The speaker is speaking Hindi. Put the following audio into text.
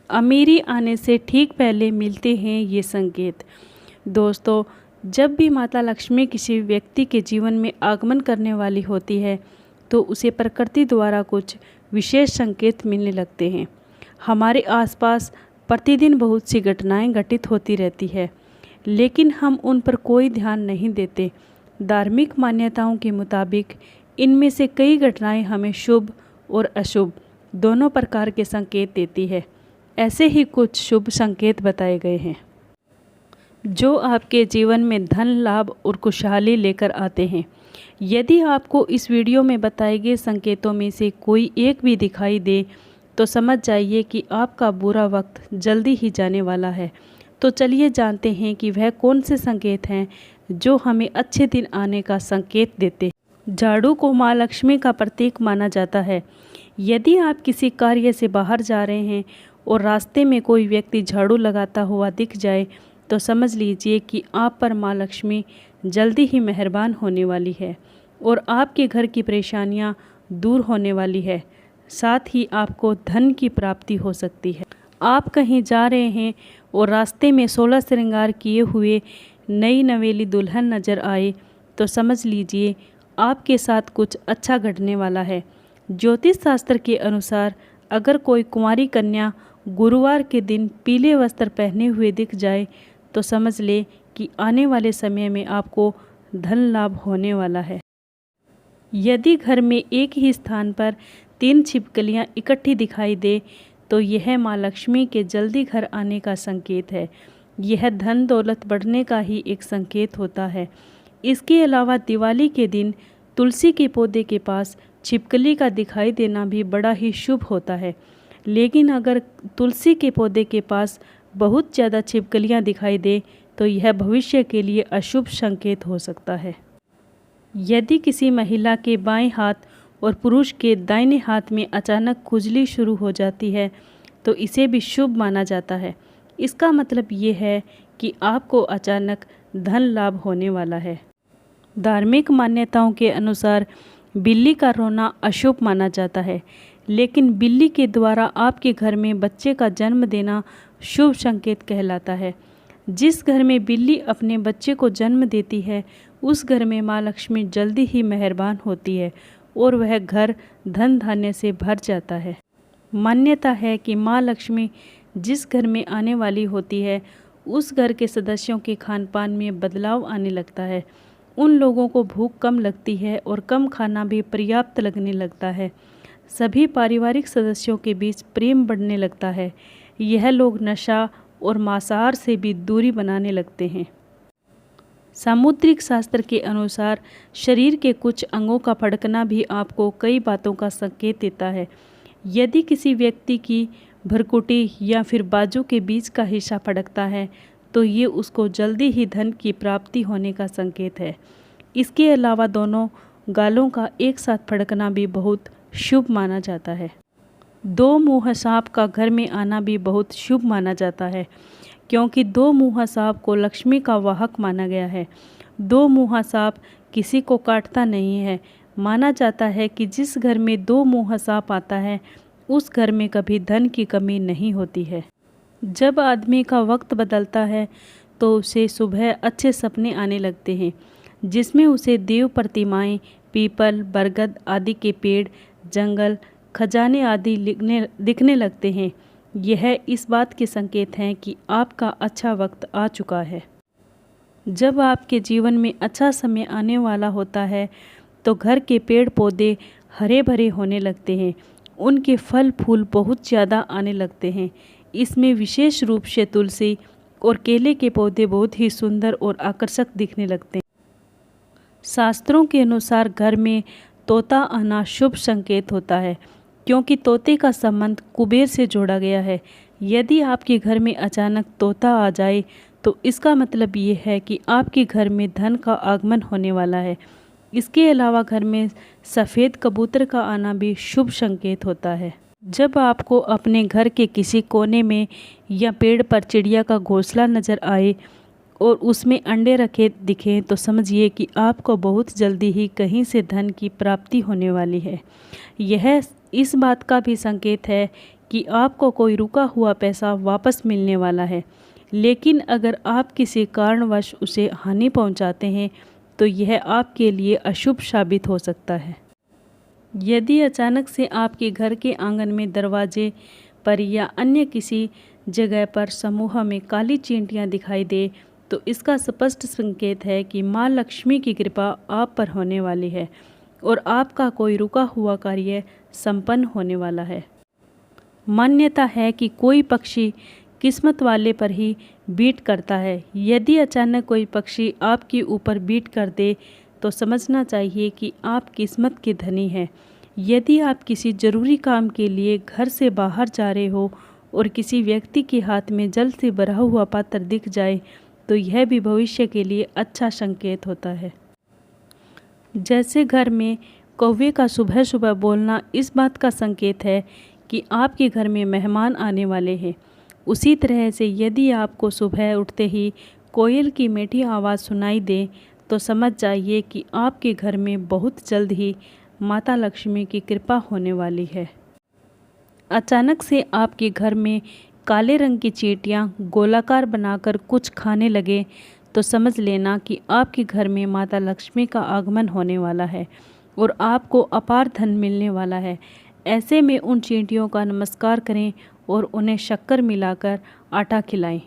अमीरी आने से ठीक पहले मिलते हैं ये संकेत। दोस्तों, जब भी माता लक्ष्मी किसी व्यक्ति के जीवन में आगमन करने वाली होती है तो उसे प्रकृति द्वारा कुछ विशेष संकेत मिलने लगते हैं। हमारे आसपास प्रतिदिन बहुत सी घटनाएं घटित होती रहती है, लेकिन हम उन पर कोई ध्यान नहीं देते। धार्मिक मान्यताओं के मुताबिक इनमें से कई घटनाएं हमें शुभ और अशुभ दोनों प्रकार के संकेत देती है। ऐसे ही कुछ शुभ संकेत बताए गए हैं जो आपके जीवन में धन, लाभ और खुशहाली लेकर आते हैं। यदि आपको इस वीडियो में बताए गए संकेतों में से कोई एक भी दिखाई दे तो समझ जाइए कि आपका बुरा वक्त जल्दी ही जाने वाला है। तो चलिए जानते हैं कि वह कौन से संकेत हैं जो हमें अच्छे दिन आने का संकेत देते हैं। झाड़ू को माँ लक्ष्मी का प्रतीक माना जाता है। यदि आप किसी कार्य से बाहर जा रहे हैं और रास्ते में कोई व्यक्ति झाड़ू लगाता हुआ दिख जाए तो समझ लीजिए कि आप पर माँ लक्ष्मी जल्दी ही मेहरबान होने वाली है और आपके घर की परेशानियाँ दूर होने वाली है। साथ ही आपको धन की प्राप्ति हो सकती है। आप कहीं जा रहे हैं और रास्ते में 16 श्रृंगार किए हुए नई नवेली दुल्हन नज़र आए तो समझ लीजिए आपके साथ कुछ अच्छा घटने वाला है। ज्योतिष शास्त्र के अनुसार अगर कोई कुंवारी कन्या गुरुवार के दिन पीले वस्त्र पहने हुए दिख जाए तो समझ ले कि आने वाले समय में आपको धन लाभ होने वाला है। यदि घर में एक ही स्थान पर 3 छिपकलियाँ इकट्ठी दिखाई दे तो यह माँ लक्ष्मी के जल्दी घर आने का संकेत है। यह धन दौलत बढ़ने का ही एक संकेत होता है। इसके अलावा दिवाली के दिन तुलसी के पौधे के पास छिपकली का दिखाई देना भी बड़ा ही शुभ होता है। लेकिन अगर तुलसी के पौधे के पास बहुत ज़्यादा छिपकलियाँ दिखाई दे तो यह भविष्य के लिए अशुभ संकेत हो सकता है। यदि किसी महिला के बाएं हाथ और पुरुष के दाहिने हाथ में अचानक खुजली शुरू हो जाती है तो इसे भी शुभ माना जाता है। इसका मतलब ये है कि आपको अचानक धन लाभ होने वाला है। धार्मिक मान्यताओं के अनुसार बिल्ली का रोना अशुभ माना जाता है, लेकिन बिल्ली के द्वारा आपके घर में बच्चे का जन्म देना शुभ संकेत कहलाता है। जिस घर में बिल्ली अपने बच्चे को जन्म देती है उस घर में माँ लक्ष्मी जल्दी ही मेहरबान होती है और वह घर धन धान्य से भर जाता है। मान्यता है कि माँ लक्ष्मी जिस घर में आने वाली होती है उस घर के सदस्यों के खान पान में बदलाव आने लगता है। उन लोगों को भूख कम लगती है और कम खाना भी पर्याप्त लगने लगता है। सभी पारिवारिक सदस्यों के बीच प्रेम बढ़ने लगता है। यह लोग नशा और मांसाहार से भी दूरी बनाने लगते हैं। सामुद्रिक शास्त्र के अनुसार शरीर के कुछ अंगों का फड़कना भी आपको कई बातों का संकेत देता है। यदि किसी व्यक्ति की भरकुटी या फिर बाजू के बीच का हिस्सा फड़कता है तो ये उसको जल्दी ही धन की प्राप्ति होने का संकेत है। इसके अलावा दोनों गालों का एक साथ फड़कना भी बहुत शुभ माना जाता है। 2 मुँहा सांप का घर में आना भी बहुत शुभ माना जाता है, क्योंकि 2 मुँहा सांप को लक्ष्मी का वाहक माना गया है। 2 मुँहा सांप किसी को काटता नहीं है। माना जाता है कि जिस घर में 2 मुँहा सांप आता है उस घर में कभी धन की कमी नहीं होती है। जब आदमी का वक्त बदलता है तो उसे सुबह अच्छे सपने आने लगते हैं, जिसमें उसे देव प्रतिमाएं, पीपल, बरगद आदि के पेड़, जंगल, खजाने आदि दिखने लगते हैं। यह इस बात के संकेत हैं कि आपका अच्छा वक्त आ चुका है। जब आपके जीवन में अच्छा समय आने वाला होता है तो घर के पेड़ पौधे हरे भरे होने लगते हैं। उनके फल फूल बहुत ज़्यादा आने लगते हैं। इसमें विशेष रूप से तुलसी और केले के पौधे बहुत ही सुंदर और आकर्षक दिखने लगते हैं। शास्त्रों के अनुसार घर में तोता आना शुभ संकेत होता है, क्योंकि तोते का संबंध कुबेर से जोड़ा गया है। यदि आपके घर में अचानक तोता आ जाए तो इसका मतलब ये है कि आपके घर में धन का आगमन होने वाला है। इसके अलावा घर में सफ़ेद कबूतर का आना भी शुभ संकेत होता है। जब आपको अपने घर के किसी कोने में या पेड़ पर चिड़िया का घोंसला नज़र आए और उसमें अंडे रखे दिखें तो समझिए कि आपको बहुत जल्दी ही कहीं से धन की प्राप्ति होने वाली है। यह इस बात का भी संकेत है कि आपको कोई रुका हुआ पैसा वापस मिलने वाला है। लेकिन अगर आप किसी कारणवश उसे हानि पहुंचाते हैं तो यह आपके लिए अशुभ साबित हो सकता है। यदि अचानक से आपके घर के आंगन में दरवाजे पर या अन्य किसी जगह पर समूह में काली चींटियां दिखाई दे तो इसका स्पष्ट संकेत है कि माँ लक्ष्मी की कृपा आप पर होने वाली है और आपका कोई रुका हुआ कार्य संपन्न होने वाला है। मान्यता है कि कोई पक्षी किस्मत वाले पर ही बीट करता है। यदि अचानक कोई पक्षी आपके ऊपर बीट कर दे तो समझना चाहिए कि आप किस्मत के धनी हैं। यदि आप किसी ज़रूरी काम के लिए घर से बाहर जा रहे हो और किसी व्यक्ति के हाथ में जल से भरा हुआ पात्र दिख जाए तो यह भी भविष्य के लिए अच्छा संकेत होता है। जैसे घर में कौवे का सुबह सुबह बोलना इस बात का संकेत है कि आपके घर में मेहमान आने वाले हैं, उसी तरह से यदि आपको सुबह उठते ही कोयल की मीठी आवाज़ सुनाई दे तो समझ जाइए कि आपके घर में बहुत जल्द ही माता लक्ष्मी की कृपा होने वाली है। अचानक से आपके घर में काले रंग की चींटियां गोलाकार बनाकर कुछ खाने लगे तो समझ लेना कि आपके घर में माता लक्ष्मी का आगमन होने वाला है और आपको अपार धन मिलने वाला है। ऐसे में उन चींटियों का नमस्कार करें और उन्हें शक्कर मिलाकर आटा खिलाएं।